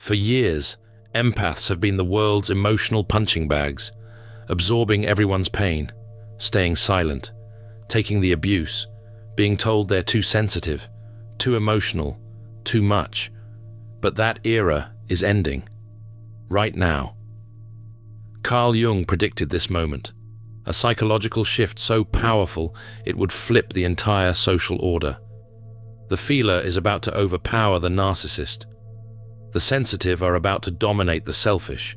For years, empaths have been the world's emotional punching bags, absorbing everyone's pain, staying silent, taking the abuse, being told they're too sensitive, too emotional, too much. But that era is ending. Right now. Carl Jung predicted this moment, a psychological shift so powerful it would flip the entire social order. The feeler is about to overpower the narcissist. The sensitive are about to dominate the selfish.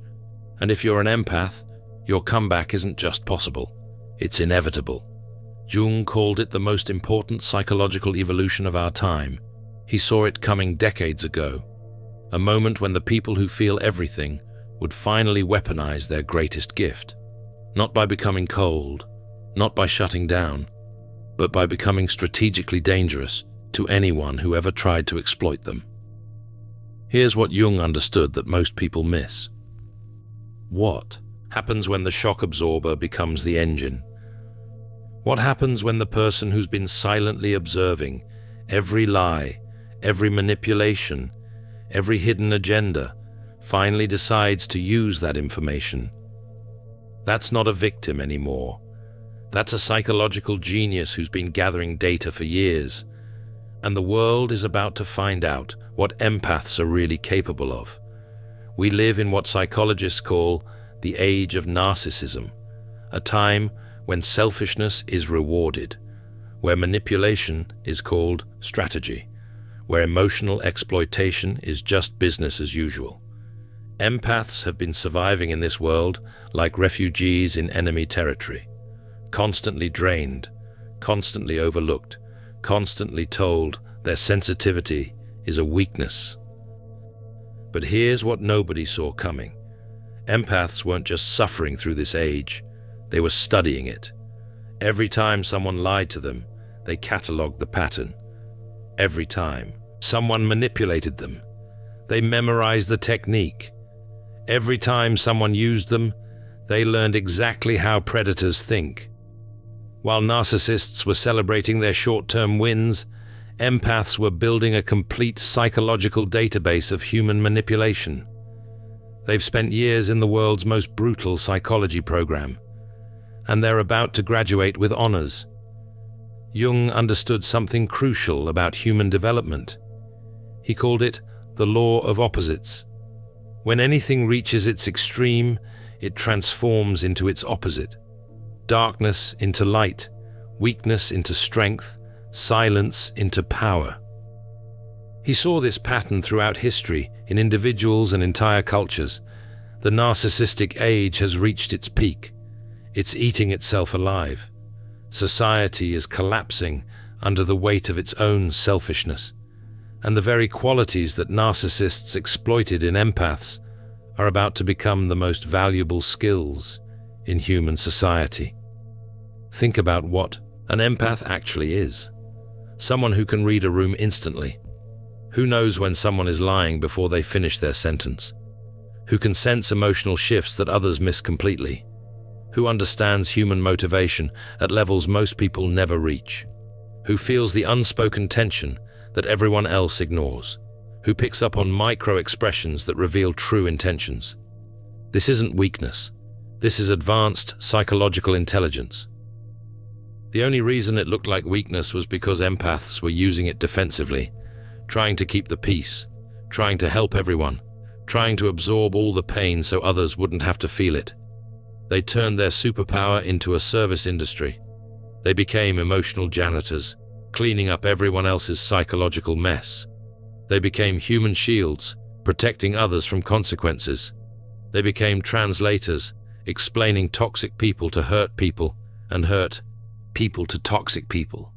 And if you're an empath, your comeback isn't just possible, it's inevitable. Jung called it the most important psychological evolution of our time. He saw it coming decades ago, a moment when the people who feel everything would finally weaponize their greatest gift. Not by becoming cold, not by shutting down, but by becoming strategically dangerous to anyone who ever tried to exploit them. Here's what Jung understood that most people miss. What happens when the shock absorber becomes the engine? What happens when the person who's been silently observing every lie, every manipulation, every hidden agenda, finally decides to use that information? That's not a victim anymore. That's a psychological genius who's been gathering data for years. And the world is about to find out what empaths are really capable of. We live in what psychologists call the age of narcissism, a time when selfishness is rewarded, where manipulation is called strategy, where emotional exploitation is just business as usual. Empaths have been surviving in this world like refugees in enemy territory, constantly drained, constantly overlooked, constantly told their sensitivity is a weakness. But here's what nobody saw coming. Empaths weren't just suffering through this age, they were studying it. Every time someone lied to them, they catalogued the pattern. Every time someone manipulated them, they memorized the technique. Every time someone used them, they learned exactly how predators think. While narcissists were celebrating their short-term wins, empaths were building a complete psychological database of human manipulation. They've spent years in the world's most brutal psychology program, and they're about to graduate with honors. Jung understood something crucial about human development. He called it the law of opposites. When anything reaches its extreme, it transforms into its opposite. Darkness into light, weakness into strength, silence into power. He saw this pattern throughout history, in individuals and entire cultures. The narcissistic age has reached its peak. It's eating itself alive. Society is collapsing under the weight of its own selfishness. And the very qualities that narcissists exploited in empaths are about to become the most valuable skills in human society. Think about what an empath actually is. Someone who can read a room instantly. Who knows when someone is lying before they finish their sentence? Who can sense emotional shifts that others miss completely? Who understands human motivation at levels most people never reach? Who feels the unspoken tension that everyone else ignores? Who picks up on micro-expressions that reveal true intentions? This isn't weakness. This is advanced psychological intelligence. The only reason it looked like weakness was because empaths were using it defensively, trying to keep the peace, trying to help everyone, trying to absorb all the pain so others wouldn't have to feel it. They turned their superpower into a service industry. They became emotional janitors, cleaning up everyone else's psychological mess. They became human shields, protecting others from consequences. They became translators, explaining toxic people to hurt people and hurt people to toxic people.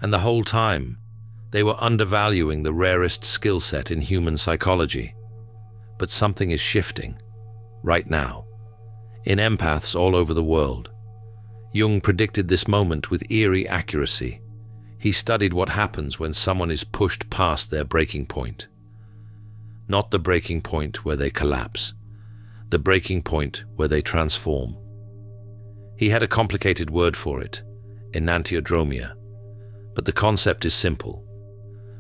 And the whole time, they were undervaluing the rarest skill set in human psychology. But something is shifting, right now, in empaths all over the world. Jung predicted this moment with eerie accuracy. He studied what happens when someone is pushed past their breaking point. Not the breaking point where they collapse, the breaking point where they transform. He had a complicated word for it, enantiodromia, but the concept is simple.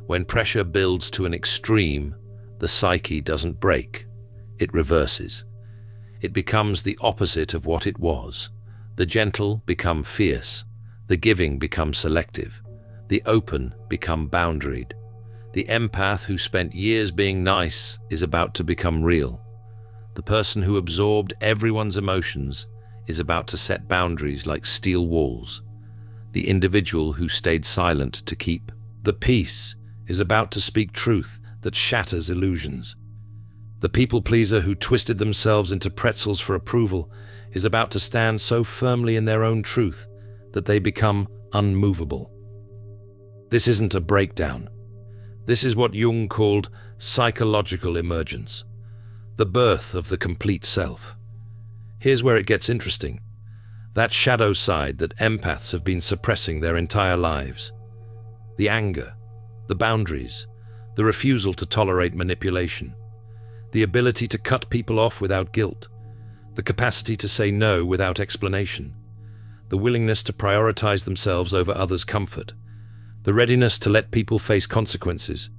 When pressure builds to an extreme, the psyche doesn't break, it reverses. It becomes the opposite of what it was. The gentle become fierce, the giving become selective, the open become boundaried. The empath who spent years being nice is about to become real. The person who absorbed everyone's emotions is about to set boundaries like steel walls. The individual who stayed silent to keep the peace is about to speak truth that shatters illusions. The people-pleaser who twisted themselves into pretzels for approval is about to stand so firmly in their own truth that they become unmovable. This isn't a breakdown. This is what Jung called psychological emergence, the birth of the complete self. Here's where it gets interesting. That shadow side that empaths have been suppressing their entire lives. The anger, the boundaries, the refusal to tolerate manipulation, the ability to cut people off without guilt, the capacity to say no without explanation, the willingness to prioritize themselves over others' comfort, the readiness to let people face consequences,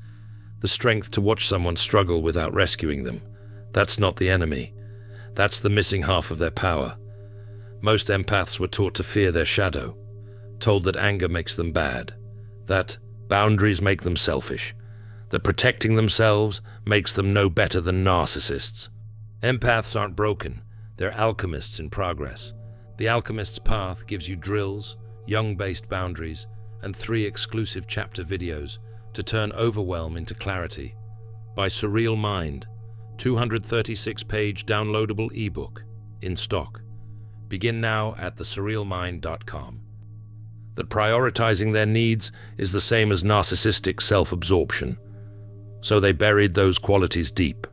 the strength to watch someone struggle without rescuing them. That's not the enemy. That's the missing half of their power. Most empaths were taught to fear their shadow, told that anger makes them bad, that boundaries make them selfish, that protecting themselves makes them no better than narcissists. Empaths aren't broken, they're alchemists in progress. The Alchemist's Path gives you drills, Jung-based boundaries, and 3 exclusive chapter videos to turn overwhelm into clarity. By Surreal Mind, 236-page downloadable ebook, in stock. Begin now at thesurrealmind.com. That prioritizing their needs is the same as narcissistic self-absorption. So they buried those qualities deep.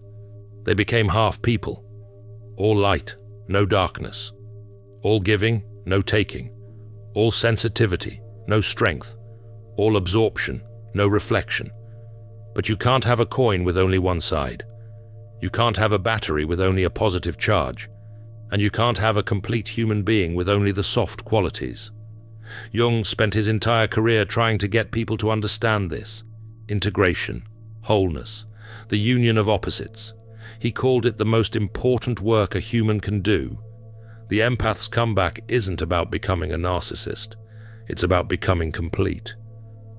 They became half people. All light, no darkness. All giving, no taking. All sensitivity, no strength. All absorption, no reflection. But you can't have a coin with only one side. You can't have a battery with only a positive charge. And you can't have a complete human being with only the soft qualities. Jung spent his entire career trying to get people to understand this. Integration, wholeness, the union of opposites. He called it the most important work a human can do. The empath's comeback isn't about becoming a narcissist. It's about becoming complete,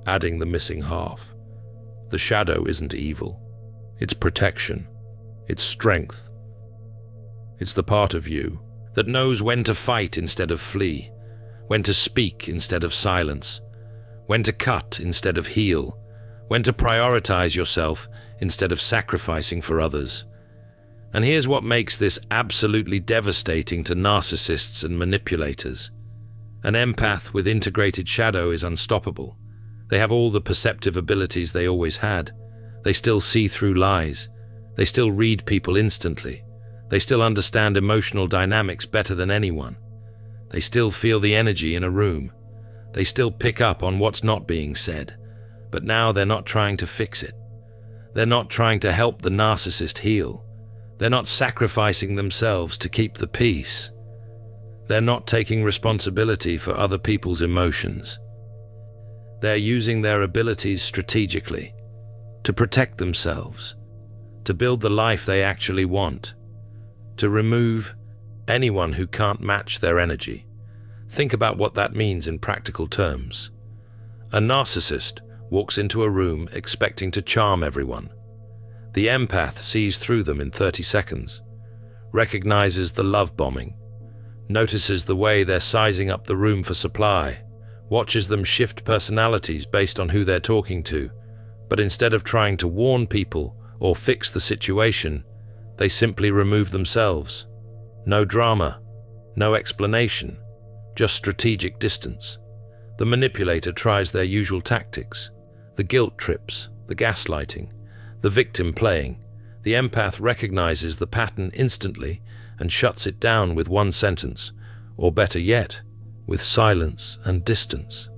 adding the missing half. The shadow isn't evil. It's protection. It's strength. It's the part of you that knows when to fight instead of flee, when to speak instead of silence, when to cut instead of heal, when to prioritize yourself instead of sacrificing for others. And here's what makes this absolutely devastating to narcissists and manipulators. An empath with integrated shadow is unstoppable. They have all the perceptive abilities they always had. They still see through lies. They still read people instantly. They still understand emotional dynamics better than anyone. They still feel the energy in a room. They still pick up on what's not being said. But now they're not trying to fix it. They're not trying to help the narcissist heal. They're not sacrificing themselves to keep the peace. They're not taking responsibility for other people's emotions. They're using their abilities strategically, to protect themselves, to build the life they actually want, to remove anyone who can't match their energy. Think about what that means in practical terms. A narcissist walks into a room expecting to charm everyone. The empath sees through them in 30 seconds, recognizes the love bombing, notices the way they're sizing up the room for supply, watches them shift personalities based on who they're talking to, but instead of trying to warn people or fix the situation, they simply remove themselves. No drama, no explanation, just strategic distance. The manipulator tries their usual tactics, the guilt trips, the gaslighting, the victim playing. The empath recognizes the pattern instantly and shuts it down with one sentence, or better yet, with silence and distance.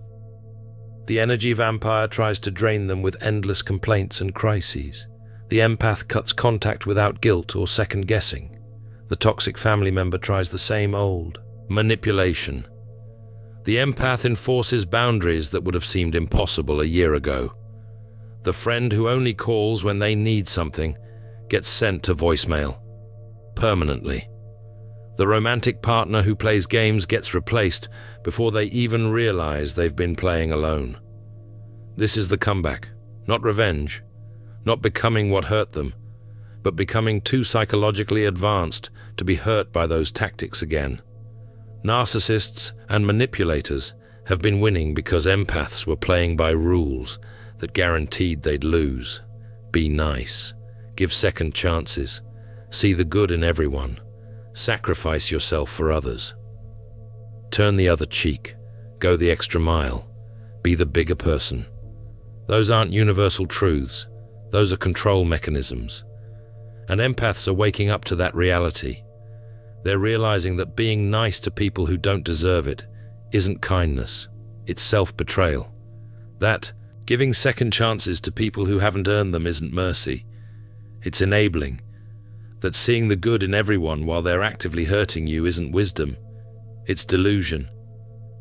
The energy vampire tries to drain them with endless complaints and crises. The empath cuts contact without guilt or second guessing. The toxic family member tries the same old manipulation. The empath enforces boundaries that would have seemed impossible a year ago. The friend who only calls when they need something gets sent to voicemail. Permanently. The romantic partner who plays games gets replaced before they even realize they've been playing alone. This is the comeback, not revenge, not becoming what hurt them, but becoming too psychologically advanced to be hurt by those tactics again. Narcissists and manipulators have been winning because empaths were playing by rules that guaranteed they'd lose. Be nice, give second chances, see the good in everyone, sacrifice yourself for others. Turn the other cheek, go the extra mile, be the bigger person. Those aren't universal truths, those are control mechanisms. And empaths are waking up to that reality. They're realizing that being nice to people who don't deserve it isn't kindness, it's self-betrayal. That giving second chances to people who haven't earned them isn't mercy, it's enabling. That seeing the good in everyone while they're actively hurting you isn't wisdom, it's delusion.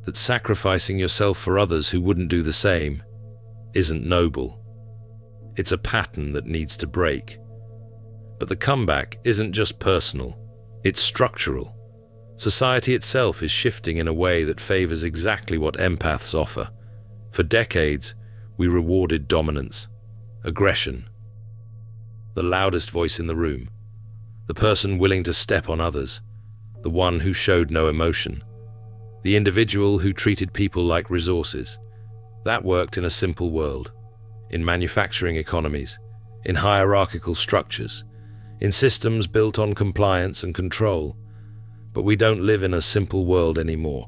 That sacrificing yourself for others who wouldn't do the same isn't noble. It's a pattern that needs to break. But the comeback isn't just personal, it's structural. Society itself is shifting in a way that favors exactly what empaths offer. For decades, we rewarded dominance, aggression, the loudest voice in the room, the person willing to step on others, the one who showed no emotion, the individual who treated people like resources. That worked in a simple world, in manufacturing economies, in hierarchical structures, in systems built on compliance and control. But we don't live in a simple world anymore.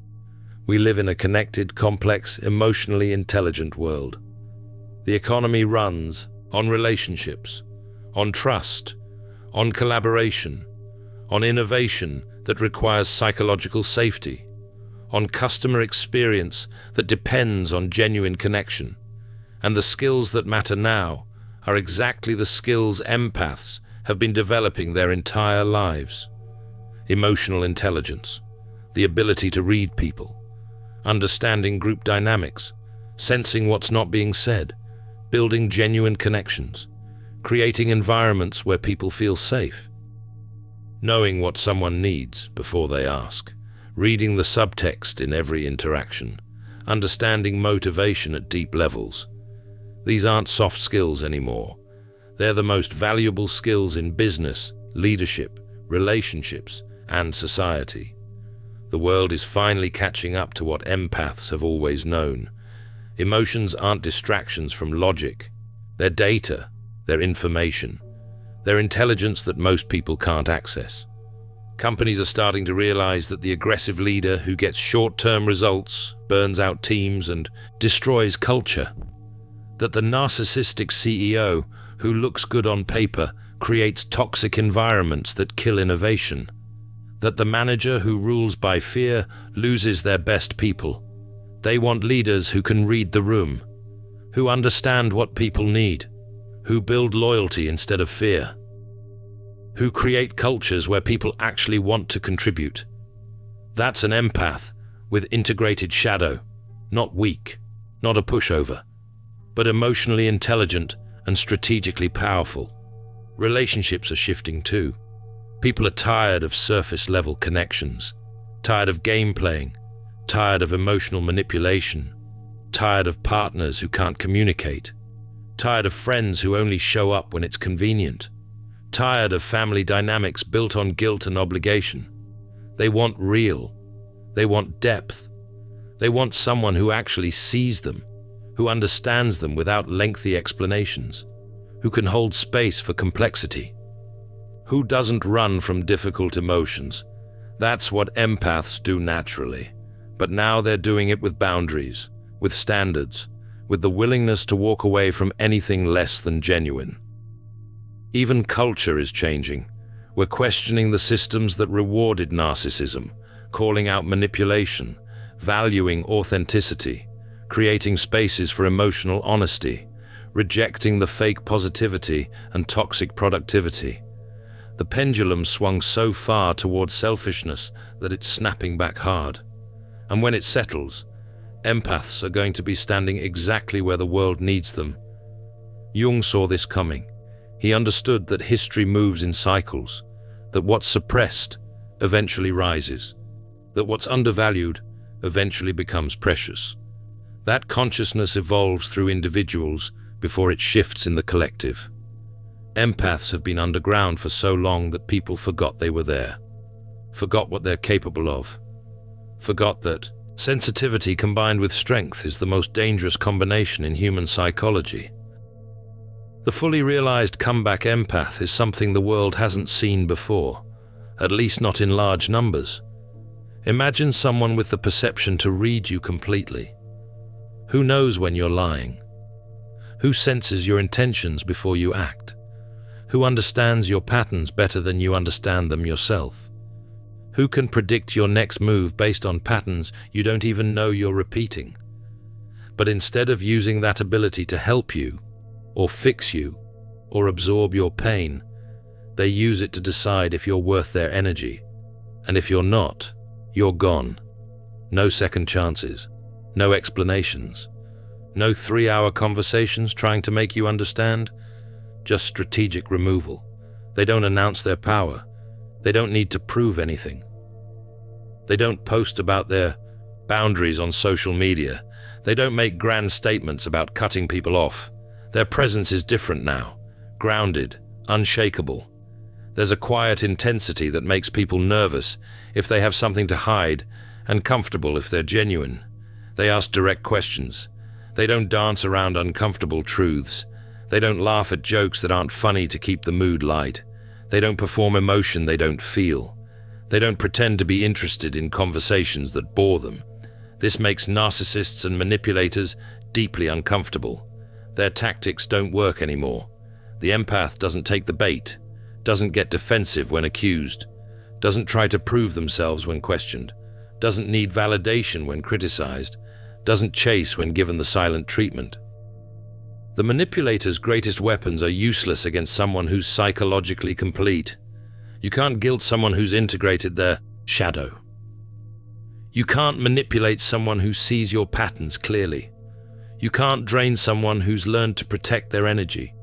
We live in a connected, complex, emotionally intelligent world. The economy runs on relationships, on trust, on collaboration, on innovation that requires psychological safety, on customer experience that depends on genuine connection. And the skills that matter now are exactly the skills empaths have been developing their entire lives. Emotional intelligence, the ability to read people, understanding group dynamics, sensing what's not being said, building genuine connections, creating environments where people feel safe, knowing what someone needs before they ask, reading the subtext in every interaction, understanding motivation at deep levels. These aren't soft skills anymore. They're the most valuable skills in business, leadership, relationships, and society. The world is finally catching up to what empaths have always known. Emotions aren't distractions from logic. They're data, they're information, they're intelligence that most people can't access. Companies are starting to realize that the aggressive leader who gets short-term results, burns out teams, and destroys culture. That the narcissistic CEO who looks good on paper creates toxic environments that kill innovation. That the manager who rules by fear loses their best people. They want leaders who can read the room, who understand what people need, who build loyalty instead of fear, who create cultures where people actually want to contribute. That's an empath with integrated shadow, not weak, not a pushover, but emotionally intelligent and strategically powerful. Relationships are shifting too. People are tired of surface-level connections, tired of game playing, tired of emotional manipulation, tired of partners who can't communicate, tired of friends who only show up when it's convenient, tired of family dynamics built on guilt and obligation. They want real. They want depth. They want someone who actually sees them, who understands them without lengthy explanations, who can hold space for complexity, who doesn't run from difficult emotions. That's what empaths do naturally. But now they're doing it with boundaries, with standards, with the willingness to walk away from anything less than genuine. Even culture is changing. We're questioning the systems that rewarded narcissism, calling out manipulation, valuing authenticity, creating spaces for emotional honesty, rejecting the fake positivity and toxic productivity. The pendulum swung so far towards selfishness that it's snapping back hard. And when it settles, empaths are going to be standing exactly where the world needs them. Jung saw this coming. He understood that history moves in cycles, that what's suppressed eventually rises, that what's undervalued eventually becomes precious. That consciousness evolves through individuals before it shifts in the collective. Empaths have been underground for so long that people forgot they were there, forgot what they're capable of, forgot that sensitivity combined with strength is the most dangerous combination in human psychology. The fully realized comeback empath is something the world hasn't seen before, at least not in large numbers. Imagine someone with the perception to read you completely. Who knows when you're lying? Who senses your intentions before you act? Who understands your patterns better than you understand them yourself? Who can predict your next move based on patterns you don't even know you're repeating? But instead of using that ability to help you, or fix you, or absorb your pain, they use it to decide if you're worth their energy. And if you're not, you're gone. No second chances, no explanations, no 3-hour conversations trying to make you understand, just strategic removal. They don't announce their power. They don't need to prove anything. They don't post about their boundaries on social media. They don't make grand statements about cutting people off. Their presence is different now, grounded, unshakable. There's a quiet intensity that makes people nervous if they have something to hide and comfortable if they're genuine. They ask direct questions. They don't dance around uncomfortable truths. They don't laugh at jokes that aren't funny to keep the mood light. They don't perform emotion they don't feel. They don't pretend to be interested in conversations that bore them. This makes narcissists and manipulators deeply uncomfortable. Their tactics don't work anymore. The empath doesn't take the bait, doesn't get defensive when accused, doesn't try to prove themselves when questioned, doesn't need validation when criticized, doesn't chase when given the silent treatment. The manipulator's greatest weapons are useless against someone who's psychologically complete. You can't guilt someone who's integrated their shadow. You can't manipulate someone who sees your patterns clearly. You can't drain someone who's learned to protect their energy.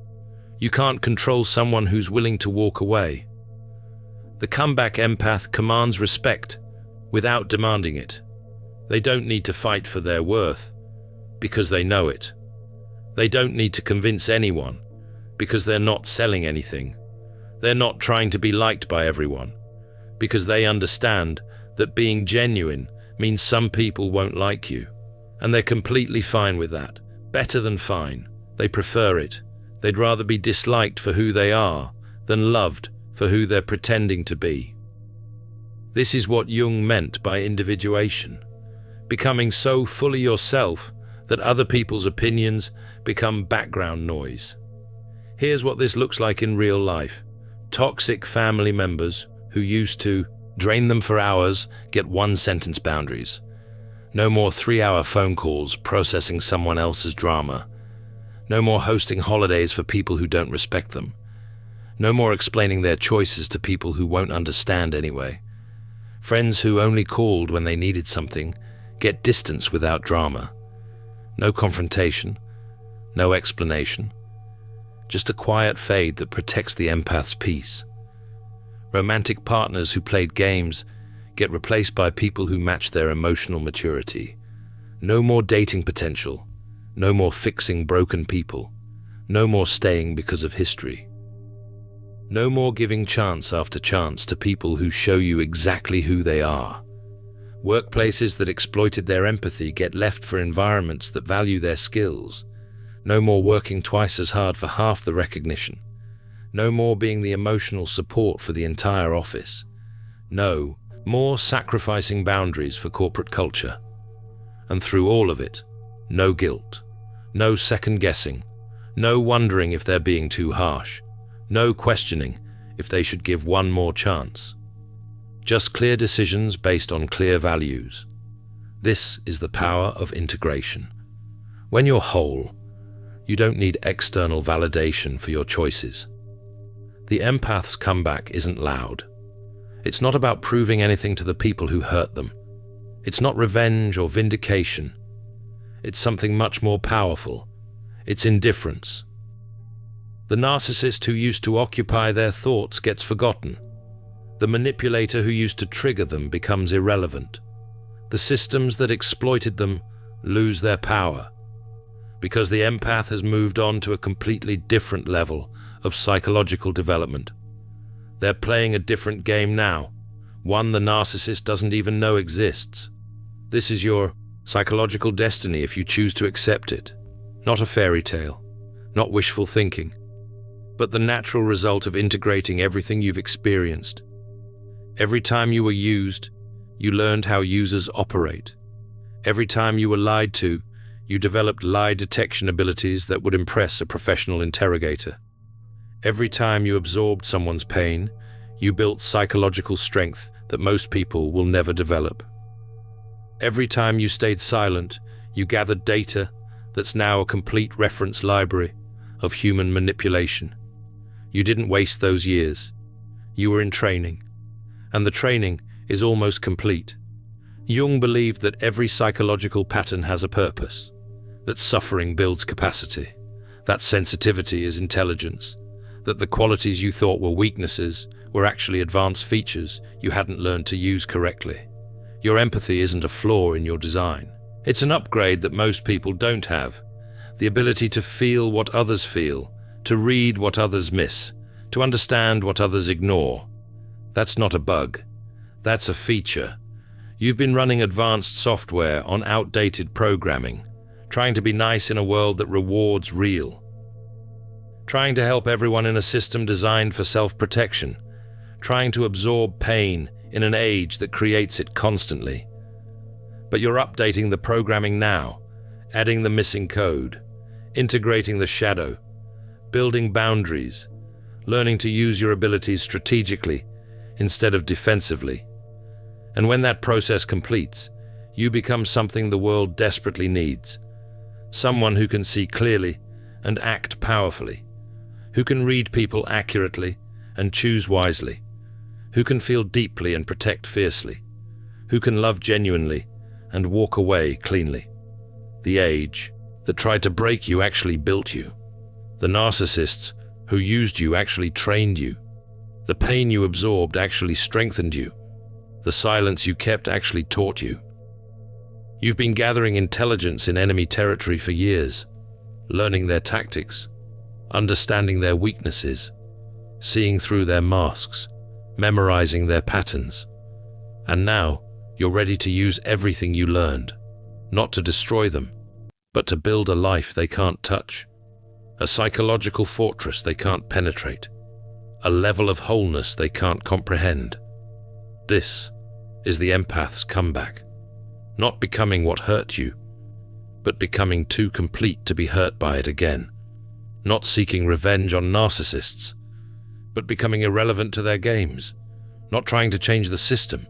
You can't control someone who's willing to walk away. The comeback empath commands respect without demanding it. They don't need to fight for their worth because they know it. They don't need to convince anyone because they're not selling anything. They're not trying to be liked by everyone because they understand that being genuine means some people won't like you. And they're completely fine with that. Better than fine. They prefer it. They'd rather be disliked for who they are than loved for who they're pretending to be. This is what Jung meant by individuation. Becoming so fully yourself that other people's opinions become background noise. Here's what this looks like in real life. Toxic family members who used to drain them for hours get 1-sentence boundaries. No more 3-hour phone calls processing someone else's drama. No more hosting holidays for people who don't respect them. No more explaining their choices to people who won't understand anyway. Friends who only called when they needed something get distance without drama. No confrontation, no explanation. Just a quiet fade that protects the empath's peace. Romantic partners who played games get replaced by people who match their emotional maturity. No more dating potential. No more fixing broken people. No more staying because of history. No more giving chance after chance to people who show you exactly who they are. Workplaces that exploited their empathy get left for environments that value their skills. No more working twice as hard for half the recognition. No more being the emotional support for the entire office. No more sacrificing boundaries for corporate culture. And through all of it, no guilt, no second guessing, no wondering if they're being too harsh, no questioning if they should give one more chance. Just clear decisions based on clear values. This is the power of integration. When you're whole, you don't need external validation for your choices. The empath's comeback isn't loud. It's not about proving anything to the people who hurt them. It's not revenge or vindication. It's something much more powerful. It's indifference. The narcissist who used to occupy their thoughts gets forgotten. The manipulator who used to trigger them becomes irrelevant. The systems that exploited them lose their power, because the empath has moved on to a completely different level of psychological development. They're playing a different game now, one the narcissist doesn't even know exists. This is your psychological destiny if you choose to accept it. Not a fairy tale, not wishful thinking, but the natural result of integrating everything you've experienced. Every time you were used, you learned how users operate. Every time you were lied to, you developed lie detection abilities that would impress a professional interrogator. Every time you absorbed someone's pain, you built psychological strength that most people will never develop. Every time you stayed silent, you gathered data that's now a complete reference library of human manipulation. You didn't waste those years. You were in training, and the training is almost complete. Jung believed that every psychological pattern has a purpose, that suffering builds capacity, that sensitivity is intelligence, that the qualities you thought were weaknesses were actually advanced features you hadn't learned to use correctly. Your empathy isn't a flaw in your design. It's an upgrade that most people don't have. The ability to feel what others feel, to read what others miss, to understand what others ignore. That's not a bug. That's a feature. You've been running advanced software on outdated programming, trying to be nice in a world that rewards real. Trying to help everyone in a system designed for self-protection, trying to absorb pain in an age that creates it constantly. But you're updating the programming now, adding the missing code, integrating the shadow, building boundaries, learning to use your abilities strategically instead of defensively. And when that process completes, you become something the world desperately needs. Someone who can see clearly and act powerfully, who can read people accurately and choose wisely, who can feel deeply and protect fiercely, who can love genuinely and walk away cleanly. The age that tried to break you actually built you. The narcissists who used you actually trained you. The pain you absorbed actually strengthened you. The silence you kept actually taught you. You've been gathering intelligence in enemy territory for years, learning their tactics, understanding their weaknesses, seeing through their masks, memorizing their patterns. And now, you're ready to use everything you learned, not to destroy them, but to build a life they can't touch, a psychological fortress they can't penetrate, a level of wholeness they can't comprehend. This is the empath's comeback, not becoming what hurt you, but becoming too complete to be hurt by it again, not seeking revenge on narcissists, but becoming irrelevant to their games, not trying to change the system,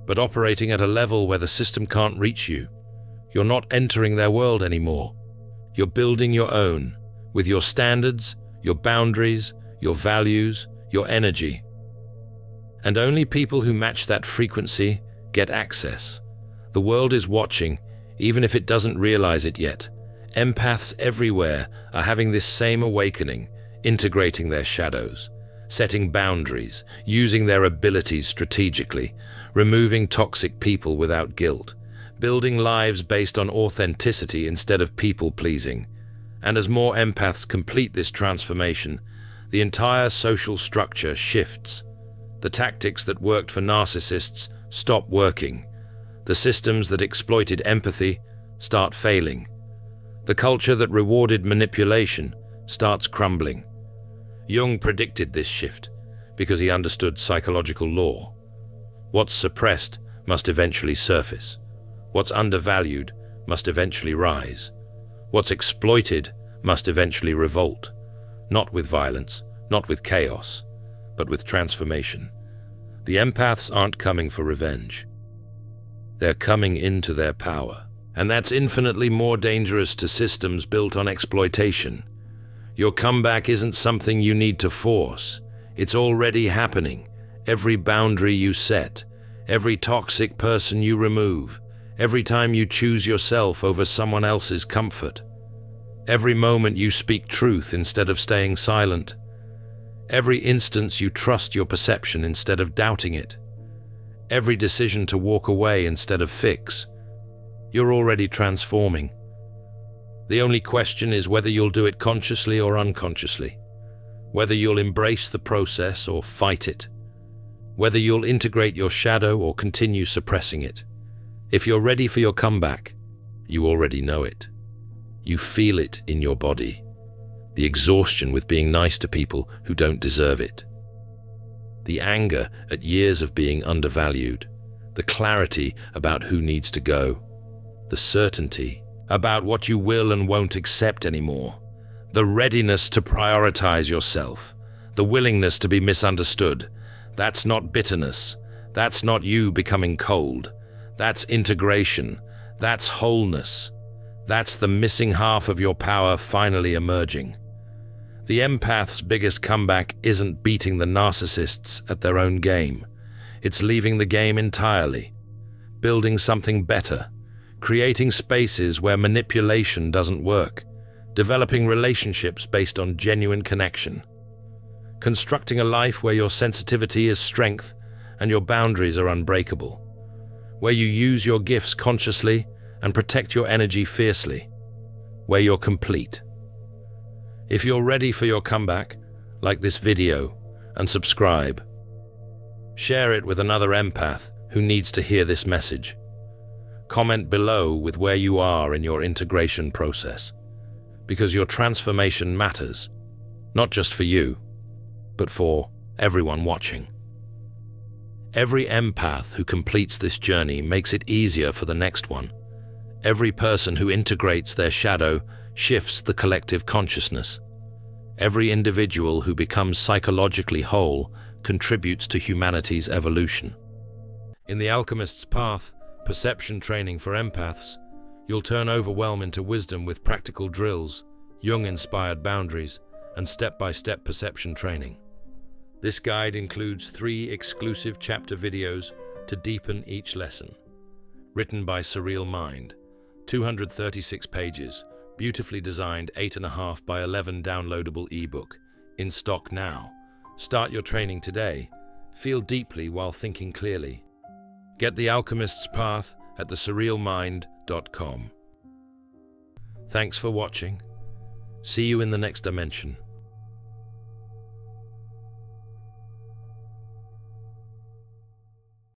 but operating at a level where the system can't reach you. You're not entering their world anymore. You're building your own, with your standards, your boundaries, your values, your energy. And only people who match that frequency get access. The world is watching, even if it doesn't realize it yet. Empaths everywhere are having this same awakening, integrating their shadows, setting boundaries, using their abilities strategically, removing toxic people without guilt, building lives based on authenticity instead of people-pleasing. And as more empaths complete this transformation, the entire social structure shifts. The tactics that worked for narcissists stop working. The systems that exploited empathy start failing. The culture that rewarded manipulation starts crumbling. Jung predicted this shift because he understood psychological law. What's suppressed must eventually surface. What's undervalued must eventually rise. What's exploited must eventually revolt, not with violence, not with chaos, but with transformation. The empaths aren't coming for revenge. They're coming into their power, and that's infinitely more dangerous to systems built on exploitation. Your comeback isn't something you need to force. It's already happening. Every boundary you set, every toxic person you remove, every time you choose yourself over someone else's comfort. Every moment you speak truth instead of staying silent. Every instance you trust your perception instead of doubting it. Every decision to walk away instead of fix. You're already transforming. The only question is whether you'll do it consciously or unconsciously. Whether you'll embrace the process or fight it. Whether you'll integrate your shadow or continue suppressing it. If you're ready for your comeback, you already know it. You feel it in your body. The exhaustion with being nice to people who don't deserve it. The anger at years of being undervalued. The clarity about who needs to go. The certainty about what you will and won't accept anymore. The readiness to prioritize yourself. The willingness to be misunderstood. That's not bitterness. That's not you becoming cold. That's integration. That's wholeness. That's the missing half of your power finally emerging. The empath's biggest comeback isn't beating the narcissists at their own game. It's leaving the game entirely. Building something better. Creating spaces where manipulation doesn't work. Developing relationships based on genuine connection. Constructing a life where your sensitivity is strength and your boundaries are unbreakable. Where you use your gifts consciously and protect your energy fiercely. Where you're complete. If you're ready for your comeback, like this video and subscribe. Share it with another empath who needs to hear this message. Comment below with where you are in your integration process, because your transformation matters, not just for you, but for everyone watching. Every empath who completes this journey makes it easier for the next one. Every person who integrates their shadow shifts the collective consciousness. Every individual who becomes psychologically whole contributes to humanity's evolution. In The Alchemist's Path, perception training for empaths, you'll turn overwhelm into wisdom with practical drills, Jung-inspired boundaries, and step-by-step perception training. This guide includes 3 exclusive chapter videos to deepen each lesson. Written by Surreal Mind, 236 pages, beautifully designed 8.5 by 11 downloadable ebook, in stock now. Start your training today. Feel deeply while thinking clearly. Get The Alchemist's Path at thesurrealmind.com. Thanks for watching. See you in the next dimension.